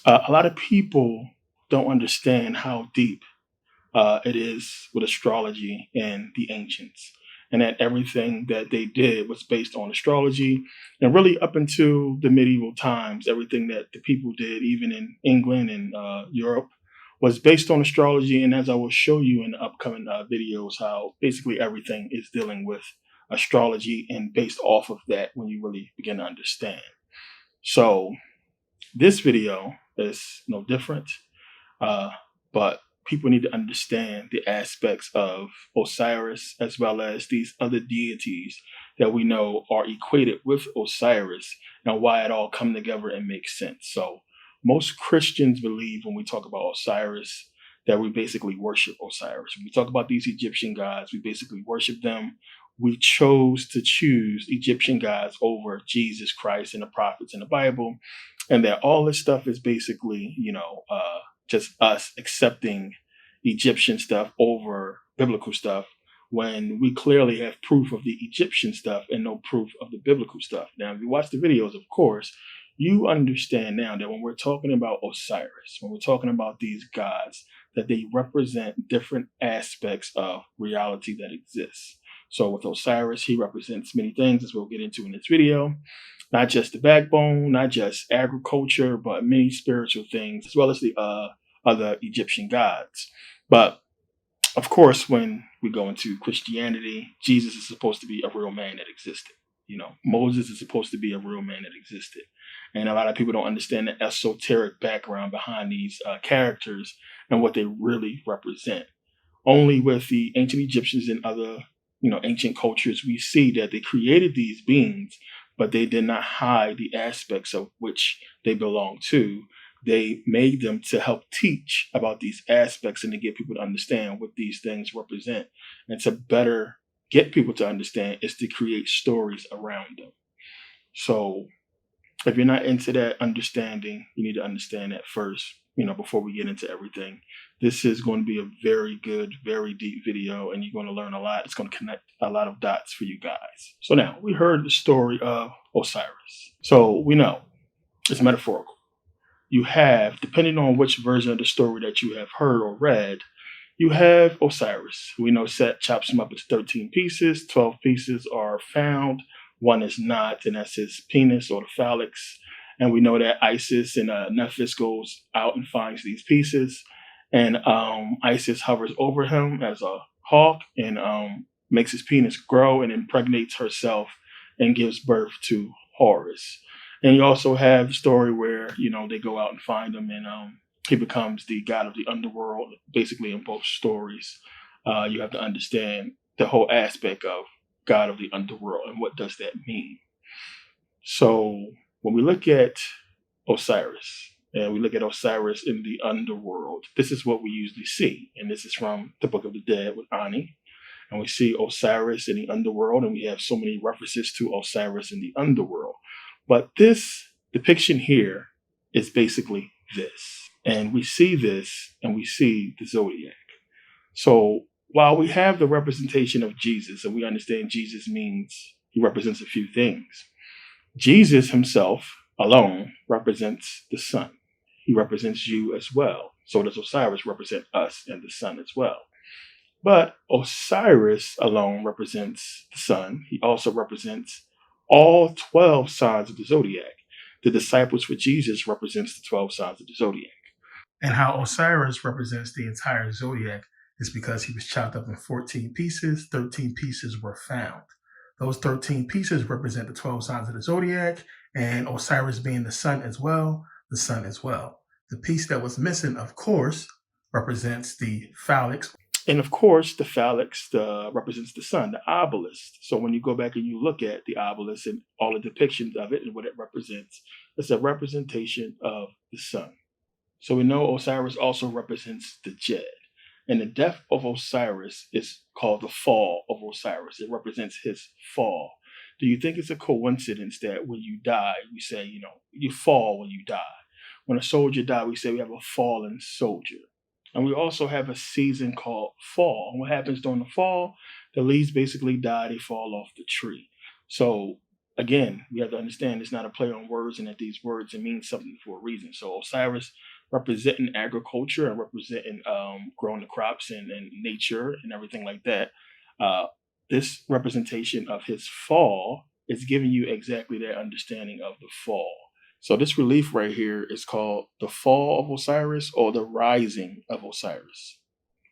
A lot of people don't understand how deep it is with astrology and the ancients, and that everything that they did was based on astrology. And really, up until the medieval times, everything that the people did, even in England and Europe, was based on astrology. And as I will show you in the upcoming videos, how basically everything is dealing with astrology and based off of that when you really begin to understand. So, this video is no different. Uh, but people need to understand the aspects of Osiris as well as these other deities that we know are equated with Osiris and why it all come together and makes sense. So most Christians believe when we talk about Osiris that we basically worship Osiris. When we talk about these Egyptian gods, we basically worship them. We chose to choose Egyptian gods over Jesus Christ and the prophets in the Bible, and that all this stuff is basically, just us accepting Egyptian stuff over biblical stuff when we clearly have proof of the Egyptian stuff and no proof of the biblical stuff. Now, if you watch the videos, of course, you understand now that when we're talking about Osiris, when we're talking about these gods, that they represent different aspects of reality that exists. So with Osiris, he represents many things, as we'll get into in this video. Not just the backbone, not just agriculture, but many spiritual things, as well as the other Egyptian gods. But of course, when we go into Christianity, Jesus is supposed to be a real man that existed. Moses is supposed to be a real man that existed. And a lot of people don't understand the esoteric background behind these characters and what they really represent. Only with the ancient Egyptians and other, ancient cultures, we see that they created these beings, but they did not hide the aspects of which they belong to. They made them to help teach about these aspects and to get people to understand what these things represent. And to better get people to understand is to create stories around them. So if you're not into that understanding, you need to understand that first, before we get into everything. This is going to be a very good, very deep video, and you're going to learn a lot. It's going to connect a lot of dots for you guys. So now we heard the story of Osiris. So we know it's metaphorical. You have, depending on which version of the story that you have heard or read, you have Osiris. We know Set chops him up into 13 pieces. 12 pieces are found. One is not, and that's his penis or the phalanx. And we know that Isis and Nephthys goes out and finds these pieces. And Isis hovers over him as a hawk and makes his penis grow and impregnates herself and gives birth to Horus. And you also have the story where, they go out and find him and he becomes the god of the underworld. Basically, in both stories, you have to understand the whole aspect of god of the underworld and what does that mean. So when we look at Osiris and we look at Osiris in the underworld, this is what we usually see. And this is from the Book of the Dead with Ani. And we see Osiris in the underworld, and we have so many references to Osiris in the underworld. But this depiction here is basically this. And we see this and we see the zodiac. So while we have the representation of Jesus, and we understand Jesus means he represents a few things, Jesus himself alone represents the sun. He represents you as well. So does Osiris represent us and the sun as well. But Osiris alone represents the sun. He also represents all 12 signs of the zodiac. The disciples for Jesus represents the 12 signs of the zodiac. And how Osiris represents the entire zodiac is because he was chopped up in 14 pieces. 13 pieces were found. Those 13 pieces represent the 12 signs of the zodiac, and Osiris being the sun as well, the sun as well. The piece that was missing, of course, represents the phalanx. And of course, the phalanx represents the sun, the obelisk. So when you go back and you look at the obelisk and all the depictions of it and what it represents, it's a representation of the sun. So we know Osiris also represents the Jed. And the death of Osiris is called the fall of Osiris. It represents his fall. Do you think it's a coincidence that when you die, we say, you fall when you die? When a soldier dies, we say we have a fallen soldier. And we also have a season called fall. And what happens during the fall? The leaves basically die, they fall off the tree. So again, we have to understand it's not a play on words and that these words, it means something for a reason. So Osiris representing agriculture and representing growing the crops and nature and everything like that. Uh, this representation of his fall is giving you exactly that understanding of the fall. So this relief right here is called the fall of Osiris or the rising of Osiris.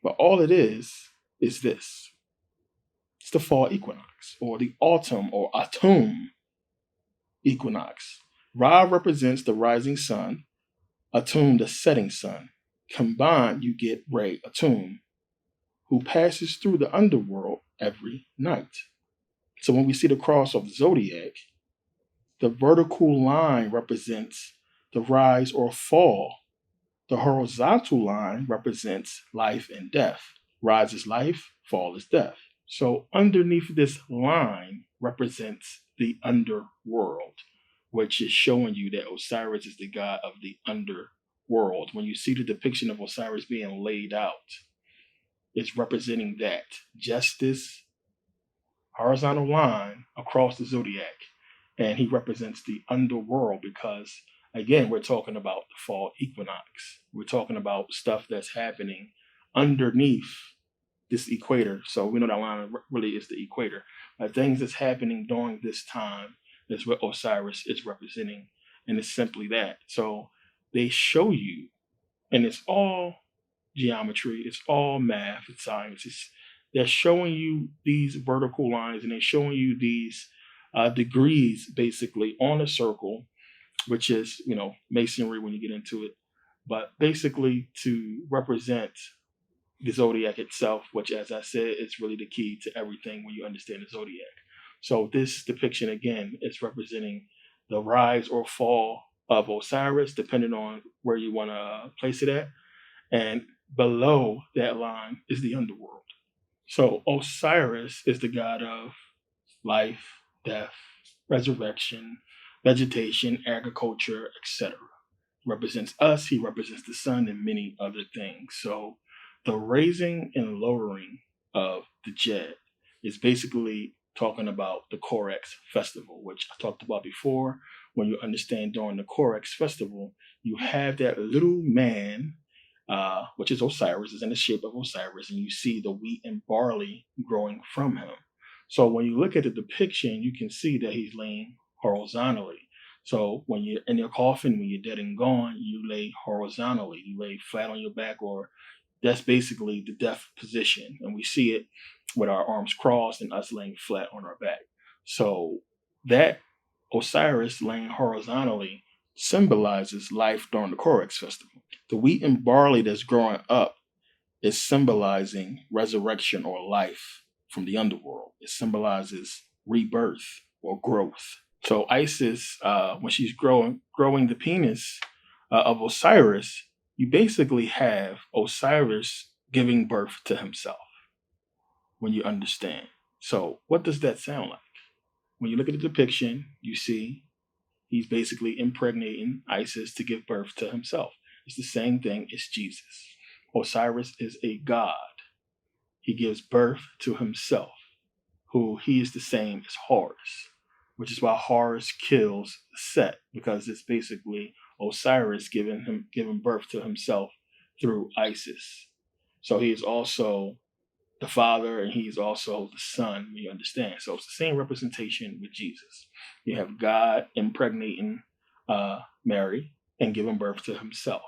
But all it is this. It's the fall equinox or the autumn or autumn equinox. Ra represents the rising sun, Atum the setting sun. Combined, you get Re Atum, who passes through the underworld every night. So when we see the cross of the zodiac, the vertical line represents the rise or fall. The horizontal line represents life and death. Rise is life, fall is death. So underneath this line represents the underworld, which is showing you that Osiris is the god of the underworld. When you see the depiction of Osiris being laid out, it's representing that justice, horizontal line across the zodiac. And he represents the underworld because, again, we're talking about the fall equinox. We're talking about stuff that's happening underneath this equator. So we know that line really is the equator. Things that's happening during this time is what Osiris is representing. And it's simply that. So they show you, and it's all geometry, it's all math, it's science. They're showing you these vertical lines and they're showing you these degrees basically on a circle, which is, masonry when you get into it, but basically to represent the zodiac itself, which, as I said, is really the key to everything when you understand the zodiac. So this depiction, again, is representing the rise or fall of Osiris, depending on where you want to place it at. And below that line is the underworld. So Osiris is the god of life, death, resurrection, vegetation, agriculture, etc. Represents us, he represents the sun, and many other things. So the raising and lowering of the Jed is basically talking about the Corex festival, which I talked about before. When you understand during the Corex festival, you have that little man, which is Osiris, is in the shape of Osiris, and you see the wheat and barley growing from him. So when you look at the depiction, you can see that he's laying horizontally. So when you're in your coffin, when you're dead and gone, you lay horizontally. You lay flat on your back, or that's basically the death position. And we see it with our arms crossed and us laying flat on our back. So that Osiris laying horizontally symbolizes life during the Corex festival. The wheat and barley that's growing up is symbolizing resurrection or life from the underworld. It symbolizes rebirth or growth. So Isis, when she's growing the penis of Osiris, you basically have Osiris giving birth to himself, when you understand. So what does that sound like? When you look at the depiction, you see he's basically impregnating Isis to give birth to himself. It's the same thing as Jesus. Osiris is a god. He gives birth to himself, who he is the same as Horus, which is why Horus kills Set, because it's basically Osiris giving birth to himself through Isis. So he is also the father and he's also the son, you understand. So it's the same representation with Jesus. You have God impregnating Mary and giving birth to himself.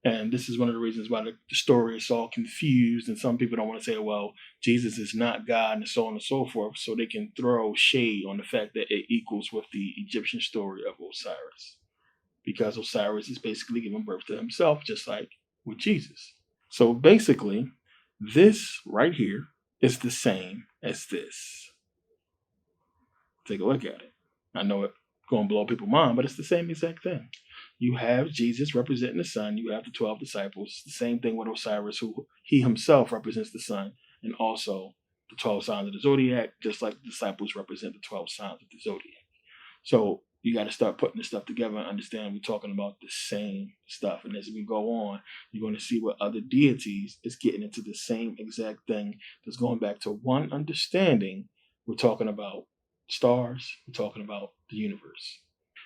And this is one of the reasons why the story is all confused. And some people don't want to say, well, Jesus is not God and so on and so forth. So they can throw shade on the fact that it equals with the Egyptian story of Osiris. Because Osiris is basically giving birth to himself, just like with Jesus. So basically, this right here is the same as this. Take a look at it. I know it's going to blow people's mind, but it's the same exact thing. You have Jesus representing the Son. You have the 12 disciples. The same thing with Osiris, who he himself represents the Son, and also the 12 signs of the zodiac, just like the disciples represent the 12 signs of the zodiac. So you got to start putting this stuff together and understand we're talking about the same stuff. And as we go on, you're going to see what other deities is getting into the same exact thing that's going back to one understanding. We're talking about stars, we're talking about the universe.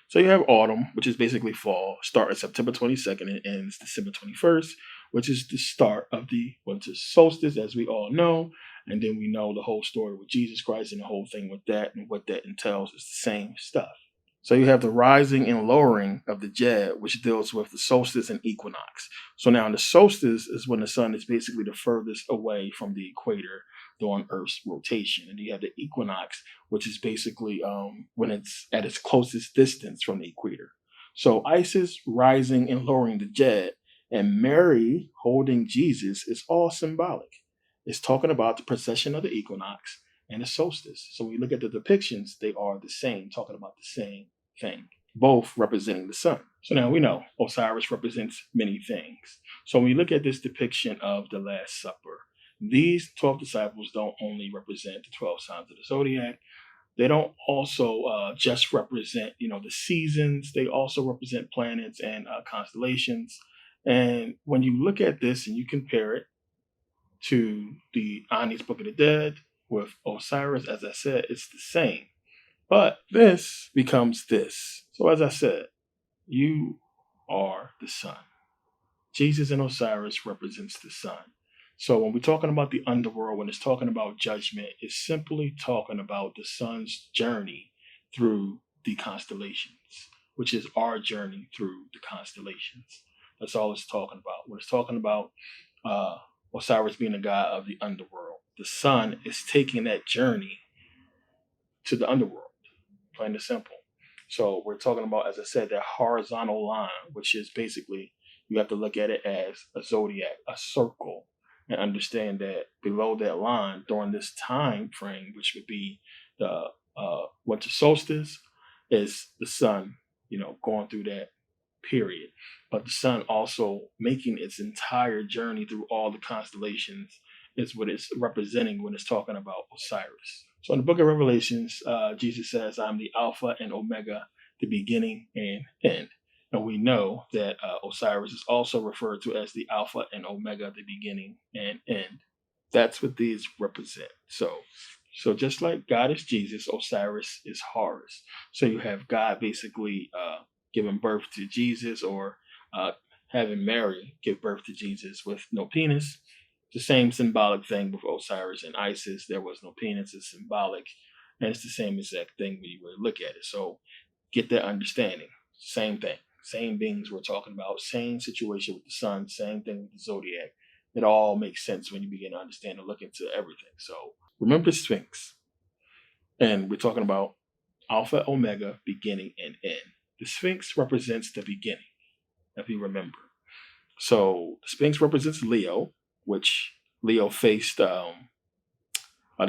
So you have autumn, which is basically fall, starting September 22nd and ends December 21st, which is the start of the winter solstice, as we all know. And then we know the whole story with Jesus Christ and the whole thing with that and what that entails is the same stuff. So you have the rising and lowering of the Jed, which deals with the solstice and equinox. So now the solstice is when the sun is basically the furthest away from the equator during Earth's rotation. And you have the equinox, which is basically when it's at its closest distance from the equator. So Isis rising and lowering the Jed and Mary holding Jesus is all symbolic. It's talking about the precession of the equinox and the solstice. So when we look at the depictions, they are the same, talking about the same thing, both representing the sun. So now we know Osiris represents many things. So when we look at this depiction of the Last Supper, these 12 disciples don't only represent the 12 signs of the zodiac. They don't also just represent, the seasons. They also represent planets and constellations. And when you look at this and you compare it to the Ani's Book of the Dead with Osiris, as I said, it's the same. But this becomes this. So as I said, you are the sun. Jesus and Osiris represents the sun. So when we're talking about the underworld, when it's talking about judgment, it's simply talking about the sun's journey through the constellations, which is our journey through the constellations. That's all it's talking about. When it's talking about Osiris being the god of the underworld, the sun is taking that journey to the underworld, plain and simple. So we're talking about, as I said, that horizontal line, which is basically, you have to look at it as a zodiac, a circle, and understand that below that line during this time frame, which would be the winter solstice, is the sun, going through that period. But the sun also making its entire journey through all the constellations is what it's representing when it's talking about Osiris. So in the book of Revelations, Jesus says, I'm the Alpha and Omega, the beginning and end. And we know that Osiris is also referred to as the Alpha and Omega, the beginning and end. That's what these represent. So just like God is Jesus, Osiris is Horus. So you have God basically giving birth to Jesus, or having Mary give birth to Jesus with no penis. The same symbolic thing with Osiris and Isis. There was no penis. It's symbolic. And it's the same exact thing when you really look at it. So get that understanding. Same thing. Same beings we're talking about, same situation with the sun, same thing with the zodiac. It all makes sense when you begin to understand and look into everything. So remember the Sphinx. And we're talking about Alpha, Omega, beginning, and end. The Sphinx represents the beginning, if you remember. So the Sphinx represents Leo, which Leo faced, the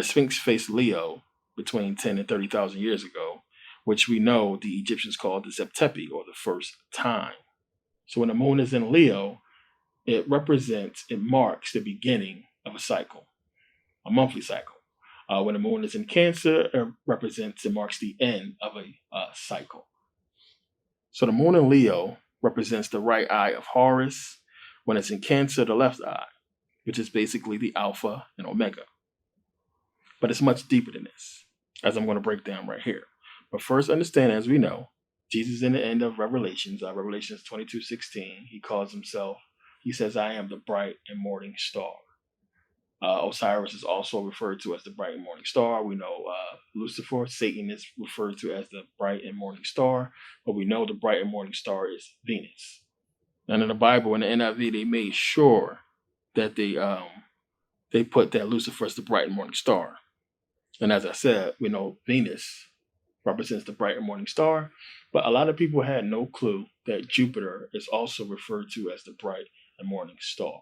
Sphinx faced Leo between 10 and 30,000 years ago, which we know the Egyptians called the Septepi, or the first time. So when the moon is in Leo, it marks the beginning of a cycle, a monthly cycle. When the moon is in Cancer, it marks the end of a cycle. So the moon in Leo represents the right eye of Horus. When it's in Cancer, the left eye, which is basically the Alpha and Omega. But it's much deeper than this, as I'm going to break down right here. But first, understand, as we know, Jesus in the end of Revelations, Revelations 22:16, he says, I am the bright and morning star. Osiris is also referred to as the bright and morning star. We know Lucifer, Satan, is referred to as the bright and morning star, but we know the bright and morning star is Venus. And in the Bible, in the NIV, they made sure that they put that Lucifer as the bright and morning star. And as I said, we know Venus represents the bright and morning star, but a lot of people had no clue that Jupiter is also referred to as the bright and morning star.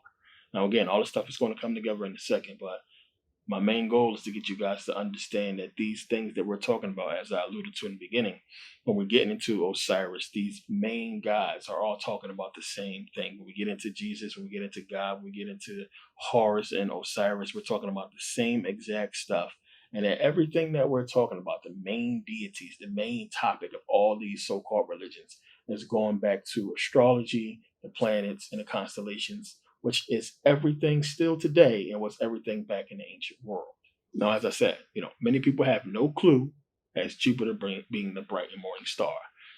Now, again, all this stuff is going to come together in a second, but my main goal is to get you guys to understand that these things that we're talking about, as I alluded to in the beginning, when we're getting into Osiris, these main guys are all talking about the same thing. When we get into Jesus, when we get into God, when we get into Horus and Osiris, we're talking about the same exact stuff. And that everything that we're talking about, the main deities, the main topic of all these so-called religions, is going back to astrology, the planets, and the constellations, which is everything still today and was everything back in the ancient world. Now, as I said, many people have no clue as Jupiter being the bright and morning star.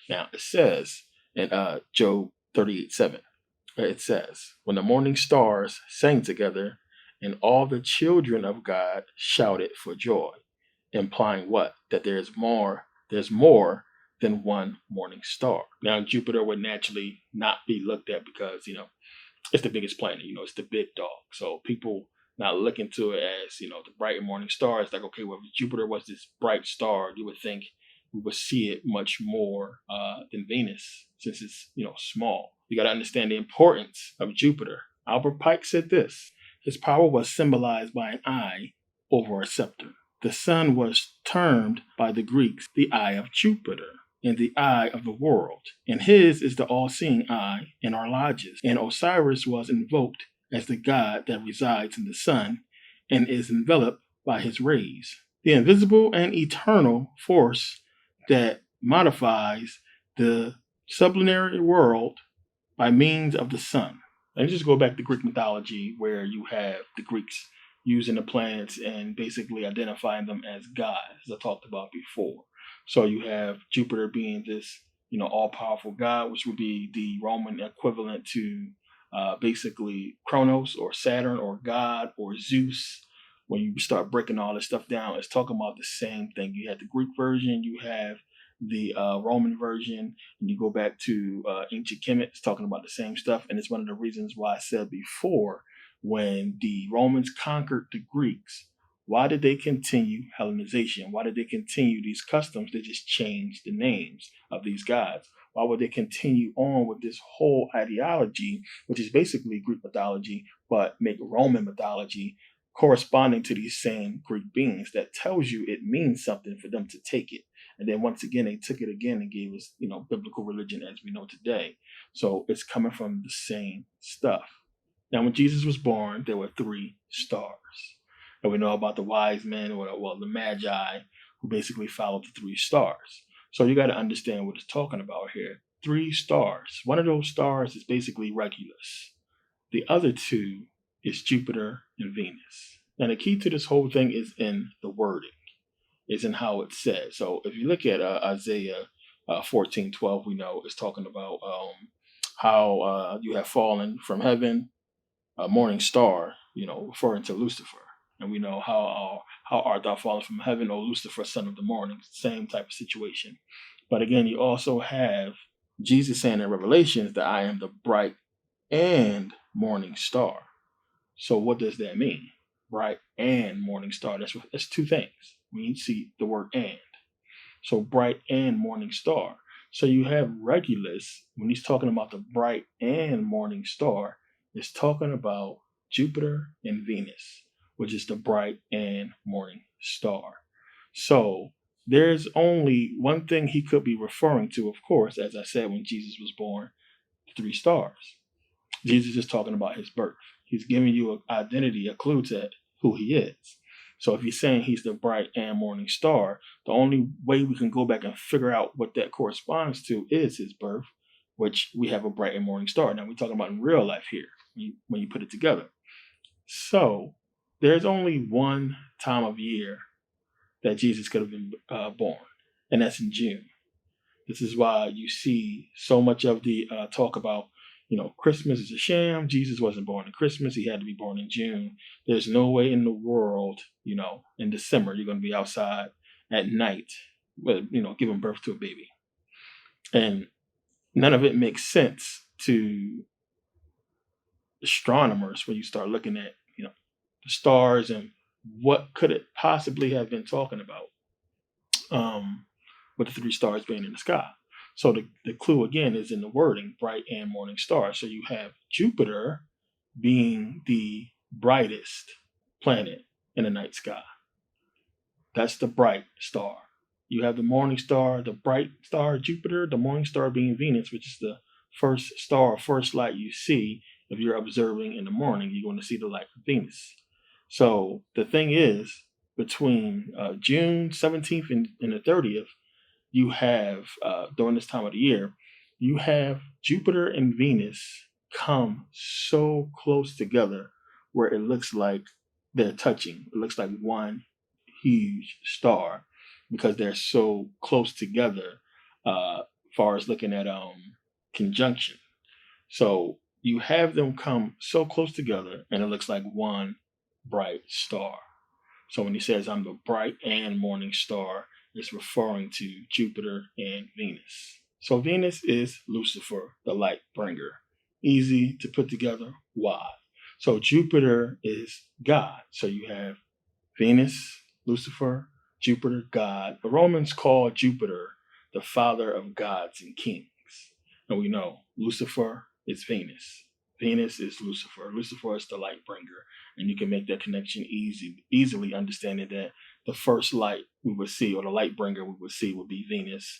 Now, it says in Job 38:7, it says, when the morning stars sang together and all the children of God shouted for joy, implying what? That there's more than one morning star. Now, Jupiter would naturally not be looked at because, it's the biggest planet, it's the big dog. So people not look into it as, the bright and morning star. It's like, okay, well, if Jupiter was this bright star, you would think we would see it much more than Venus, since it's, small. You got to understand the importance of Jupiter. Albert Pike said this: his power was symbolized by an eye over a scepter. The sun was termed by the Greeks the eye of Jupiter and the eye of the world, and his is the all-seeing eye in our lodges. And Osiris was invoked as the god that resides in the sun and is enveloped by his rays, the invisible and eternal force that modifies the sublunary world by means of the sun. Let's just go back to Greek mythology, where you have the Greeks using the planets and basically identifying them as gods, as I talked about before. So you have Jupiter being this, all-powerful god, which would be the Roman equivalent to basically Kronos or Saturn or God or Zeus. When you start breaking all this stuff down, it's talking about the same thing. You have the Greek version, you have the Roman version, and you go back to ancient Kemet, it's talking about the same stuff. And it's one of the reasons why I said before, when the Romans conquered the Greeks, why did they continue Hellenization? Why did they continue these customs? They just changed the names of these gods. Why would they continue on with this whole ideology, which is basically Greek mythology, but make Roman mythology corresponding to these same Greek beings? That tells you it means something for them to take it. And then once again, they took it again and gave us, biblical religion as we know today. So it's coming from the same stuff. Now, when Jesus was born, there were 3 stars. And we know about the wise men, or the magi, who basically followed the 3 stars. So you got to understand what it's talking about here. 3 stars. One of those stars is basically Regulus. The other 2 is Jupiter and Venus. Now, the key to this whole thing is in the wording, is in how it's said. So if you look at Isaiah 14:12, we know it's talking about how you have fallen from heaven, a morning star, referring to Lucifer. And we know how art thou fallen from heaven, O Lucifer, son of the morning. Same type of situation. But again, you also have Jesus saying in Revelations that I am the bright and morning star. So what does that mean? Bright and morning star. That's 2 things. When you see the word and. So bright and morning star. So you have Regulus, when he's talking about the bright and morning star, it's talking about Jupiter and Venus, which is the bright and morning star. So there's only one thing he could be referring to, of course, as I said, when Jesus was born, 3 stars. Jesus is talking about his birth. He's giving you an identity, a clue to who he is. So if he's saying he's the bright and morning star, the only way we can go back and figure out what that corresponds to is his birth, which we have a bright and morning star. Now we're talking about in real life here, when you put it together. So there's only one time of year that Jesus could have been born, and that's in June. This is why you see so much of the talk about, Christmas is a sham. Jesus wasn't born in Christmas. He had to be born in June. There's no way in the world, in December, you're going to be outside at night, giving birth to a baby. And none of it makes sense to astronomers when you start looking at, the stars and what could it possibly have been talking about with the 3 stars being in the sky. So the clue, again, is in the wording, bright and morning star. So you have Jupiter being the brightest planet in the night sky. That's the bright star. You have the morning star, the bright star, Jupiter, the morning star being Venus, which is the first star, first light you see. If you're observing in the morning, you're going to see the light of Venus. So the thing is, between June 17th and the 30th, you have, during this time of the year, you have Jupiter and Venus come so close together where it looks like they're touching. It looks like one huge star. because they're so close together, far as looking at conjunction. So you have them come so close together, and it looks like one bright star. So when he says, I'm the bright and morning star, it's referring to Jupiter and Venus. So Venus is Lucifer, the light bringer. Easy to put together. Why? So Jupiter is God. So you have Venus, Lucifer, Jupiter, God. The Romans call Jupiter the father of gods and kings. And we know Lucifer is Venus. Venus is Lucifer. Lucifer is the light bringer. And you can make that connection easily understanding that the first light we would see, or the light bringer we would see, would be Venus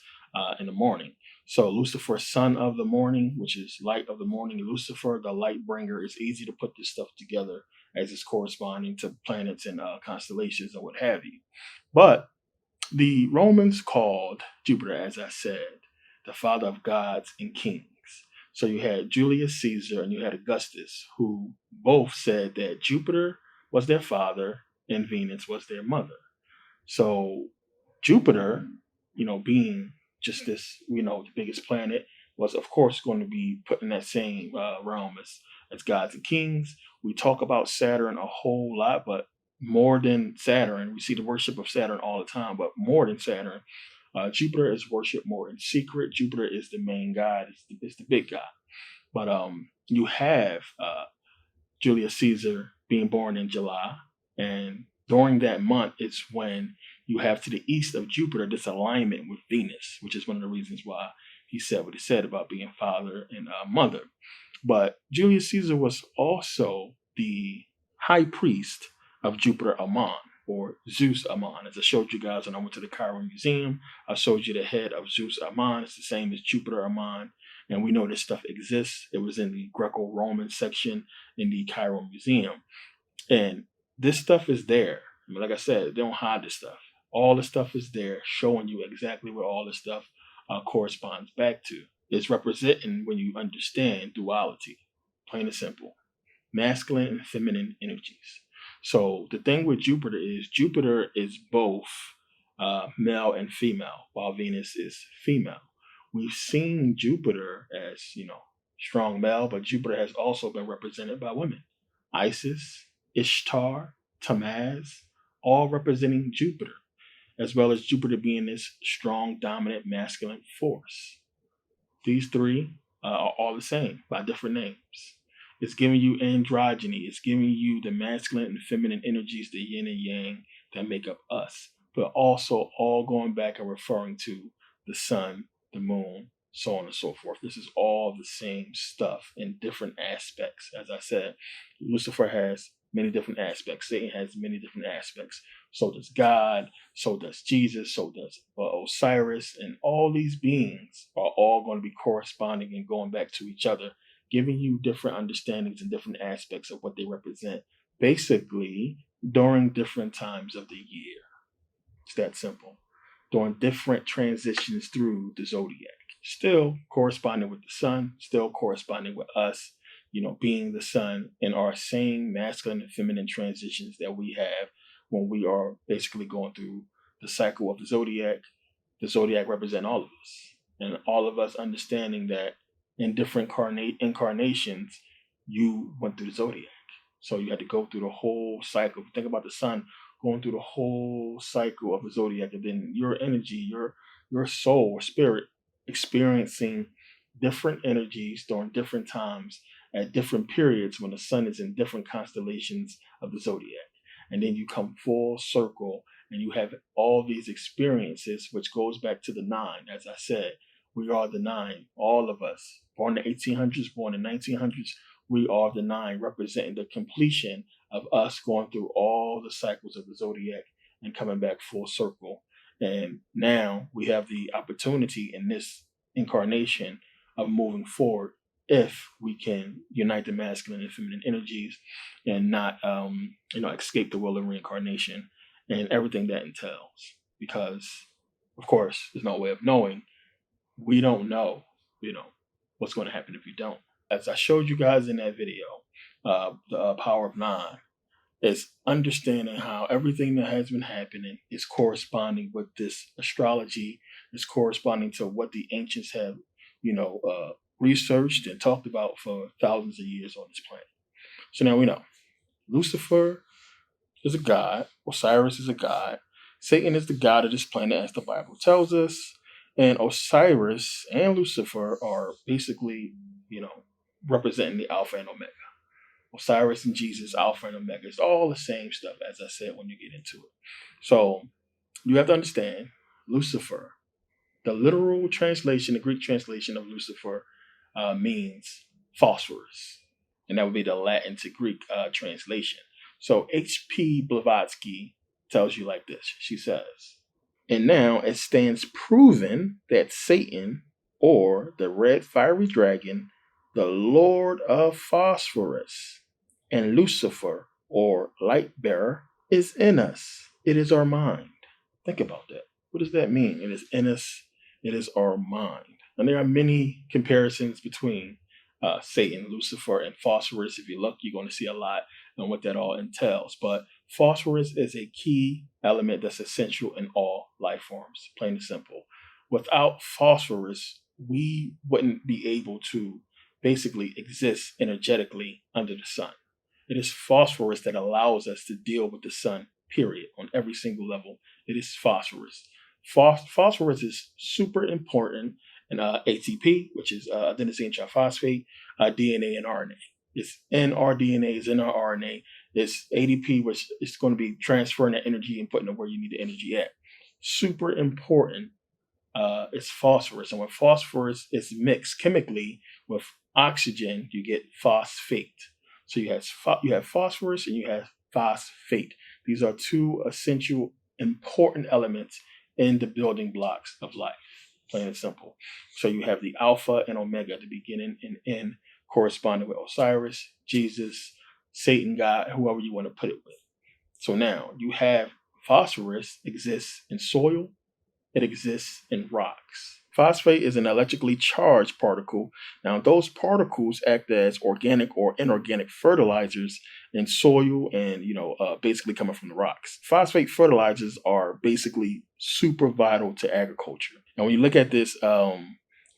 in the morning. So Lucifer, son of the morning, which is light of the morning. Lucifer, the light bringer. It's easy to put this stuff together as it's corresponding to planets and constellations and what have you. But the Romans called Jupiter, as I said, the father of gods and kings. So you had Julius Caesar and you had Augustus, who both said that Jupiter was their father and Venus was their mother. So Jupiter, being just this, the biggest planet, was of course going to be put in that same realm as gods and kings. We talk about Saturn a whole lot, but more than Saturn, we see the worship of Saturn all the time, but more than Saturn, Jupiter is worshipped more in secret. Jupiter is the main god, it's the big god. But you have Julius Caesar being born in July, and during that month, it's when you have to the east of Jupiter this alignment with Venus, which is one of the reasons why he said what he said about being father and mother. But Julius Caesar was also the high priest of Jupiter Ammon, or Zeus Ammon. As I showed you guys when I went to the Cairo Museum, I showed you the head of Zeus Ammon. It's the same as Jupiter Ammon. And we know this stuff exists. It was in the Greco-Roman section in the Cairo Museum. And this stuff is there. Like I said, they don't hide this stuff. All the stuff is there, showing you exactly where all this stuff corresponds back to. It's representing when you understand duality, plain and simple, masculine and feminine energies. So the thing with Jupiter is both male and female, while Venus is female. We've seen Jupiter as, strong male, but Jupiter has also been represented by women. Isis, Ishtar, Tammuz, all representing Jupiter, as well as Jupiter being this strong, dominant, masculine force. These three are all the same by different names. It's giving you androgyny. It's giving you the masculine and feminine energies, the yin and yang that make up us, but also all going back and referring to the sun, the moon, so on and so forth. This is all the same stuff in different aspects. As I said, Lucifer has many different aspects. Satan has many different aspects. So does God, so does Jesus, so does Osiris, and all these beings are all going to be corresponding and going back to each other, giving you different understandings and different aspects of what they represent, basically during different times of the year. It's that simple. During different transitions through the zodiac. Still corresponding with the sun, still corresponding with us, being the sun in our same masculine and feminine transitions that we have when we are basically going through the cycle of the zodiac representing all of us. And all of us understanding that in different incarnations, you went through the zodiac. So you had to go through the whole cycle. Think about the sun going through the whole cycle of the zodiac, and then your energy, your soul or spirit experiencing different energies during different times at different periods when the sun is in different constellations of the zodiac. And then you come full circle and you have all these experiences, which goes back to the nine. As I said, we are the nine, all of us, born in the 1800s, born in the 1900s, we are the nine, representing the completion of us going through all the cycles of the zodiac and coming back full circle. And now we have the opportunity in this incarnation of moving forward if we can unite the masculine and feminine energies and not, escape the will of reincarnation and everything that entails. Because, of course, there's no way of knowing. We don't know, what's going to happen if you don't. As I showed you guys in that video, the power of nine, is understanding how everything that has been happening is corresponding with this astrology, is corresponding to what the ancients have, researched and talked about for thousands of years on this planet. So now we know Lucifer is a god, Osiris is a god, Satan is the god of this planet, as the Bible tells us, and Osiris and Lucifer are basically, representing the Alpha and Omega. Osiris and Jesus, Alpha and Omega. It's all the same stuff, as I said, when you get into it. So you have to understand Lucifer. The literal translation, the Greek translation of Lucifer means phosphorus. And that would be the Latin to Greek translation. So H.P. Blavatsky tells you like this. She says, and now it stands proven that Satan, or the red fiery dragon, the Lord of Phosphorus, and Lucifer, or light bearer, is in us. It is our mind. Think about that. What does that mean? It is in us. It is our mind. And there are many comparisons between Satan, Lucifer, and phosphorus. If you look, you're going to see a lot on what that all entails. But phosphorus is a key element that's essential in all life forms, plain and simple. Without phosphorus, we wouldn't be able to basically exist energetically under the sun. It is phosphorus that allows us to deal with the sun, period, on every single level. It is phosphorus. Phosphorus is super important in ATP, which is adenosine triphosphate, DNA and RNA. It's in our DNA, it's in our RNA. It's ADP, which is going to be transferring the energy and putting it where you need the energy at. Super important is phosphorus. And when phosphorus is mixed chemically with oxygen, you get phosphate. So you have phosphorus and you have phosphate. These are two essential, important elements in the building blocks of life, plain and simple. So you have the alpha and omega at the beginning and end, corresponding with Osiris, Jesus, Satan, God, whoever you want to put it with. So now you have phosphorus exists in soil, it exists in rocks. Phosphate is an electrically charged particle. Now, those particles act as organic or inorganic fertilizers in soil and, basically coming from the rocks. Phosphate fertilizers are basically super vital to agriculture. And when you look at this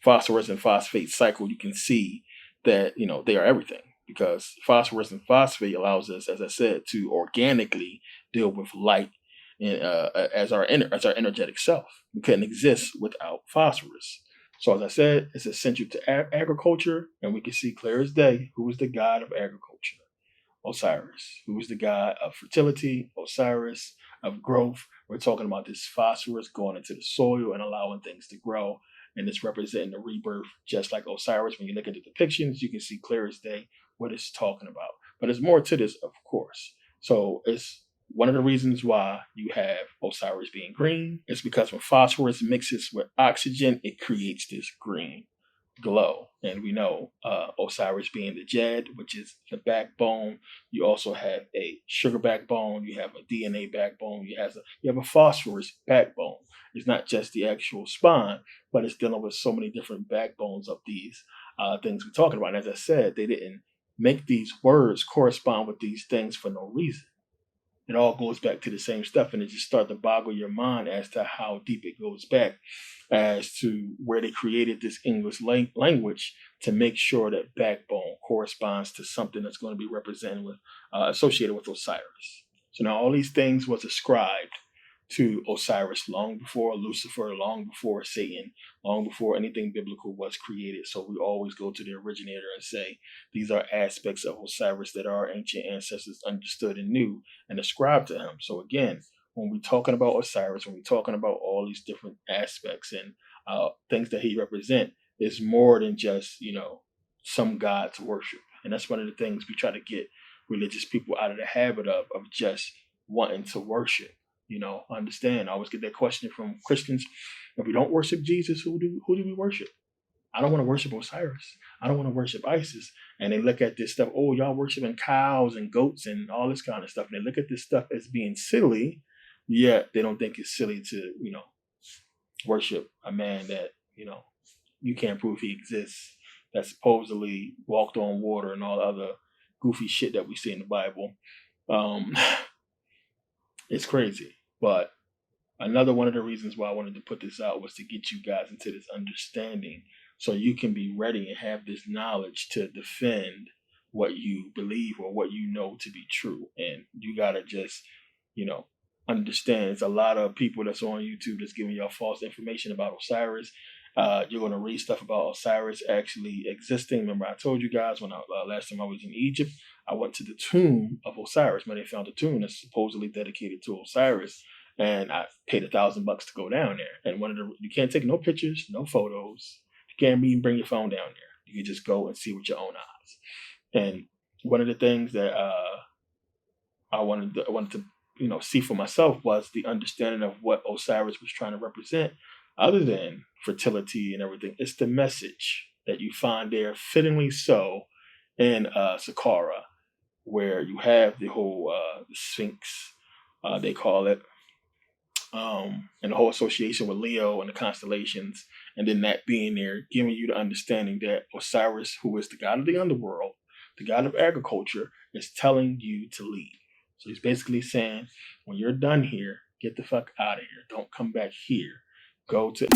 phosphorus and phosphate cycle, you can see that, they are everything, because phosphorus and phosphate allows us, as I said, to organically deal with light and, as our energetic self. We couldn't exist without phosphorus. So as I said, it's essential to agriculture, and we can see clear as day who is the god of agriculture. Osiris. Who is the god of fertility? Osiris. Of growth. We're talking about this phosphorus going into the soil and allowing things to grow, and it's representing the rebirth, just like Osiris. When you look at the depictions, you can see clear as day what it's talking about. But there's more to this, of course. So it's one of the reasons why you have Osiris being green is because when phosphorus mixes with oxygen, it creates this green glow. And we know Osiris being the Jed, which is the backbone. You also have a sugar backbone. You have a DNA backbone. You have a phosphorus backbone. It's not just the actual spine, but it's dealing with so many different backbones of these things we're talking about. And as I said, they didn't make these words correspond with these things for no reason. It all goes back to the same stuff, and it just starts to boggle your mind as to how deep it goes back as to where they created this English language to make sure that backbone corresponds to something that's going to be represented with, associated with Osiris. So now all these things was ascribed to Osiris long before Lucifer, long before Satan, long before anything biblical was created. So we always go to the originator and say, these are aspects of Osiris that our ancient ancestors understood and knew and ascribed to him. So again, when we're talking about Osiris, when we're talking about all these different aspects and things that he represent, it's more than just, some god to worship. And that's one of the things we try to get religious people out of the habit of just wanting to worship. Understand. I always get that question from Christians. If we don't worship Jesus, who do we worship? I don't want to worship Osiris. I don't want to worship Isis. And they look at this stuff, oh, y'all worshiping cows and goats and all this kind of stuff. And they look at this stuff as being silly, yet they don't think it's silly to, worship a man that, you can't prove he exists, that supposedly walked on water and all the other goofy shit that we see in the Bible. Um, it's crazy. But another one of the reasons why I wanted to put this out was to get you guys into this understanding so you can be ready and have this knowledge to defend what you believe or what you know to be true. And you got to just, you know, understand. There's a lot of people that's on YouTube that's giving y'all false information about Osiris. You're going to read stuff about Osiris actually existing. Remember, I told you guys when last time I was in Egypt, I went to the tomb of Osiris. Man, they found a tomb that's supposedly dedicated to Osiris, and I paid $1,000 to go down there. And you can't take no pictures, no photos. You can't even bring your phone down there. You can just go and see with your own eyes. And one of the things that I wanted to see for myself was the understanding of what Osiris was trying to represent, other than fertility and everything. It's the message that you find there, fittingly so, in Saqqara, where you have the whole the Sphinx, they call it, and the whole association with Leo and the constellations, and then that being there, giving you the understanding that Osiris, who is the god of the underworld, the god of agriculture, is telling you to leave. So he's basically saying, when you're done here, get the fuck out of here. Don't come back here. Go to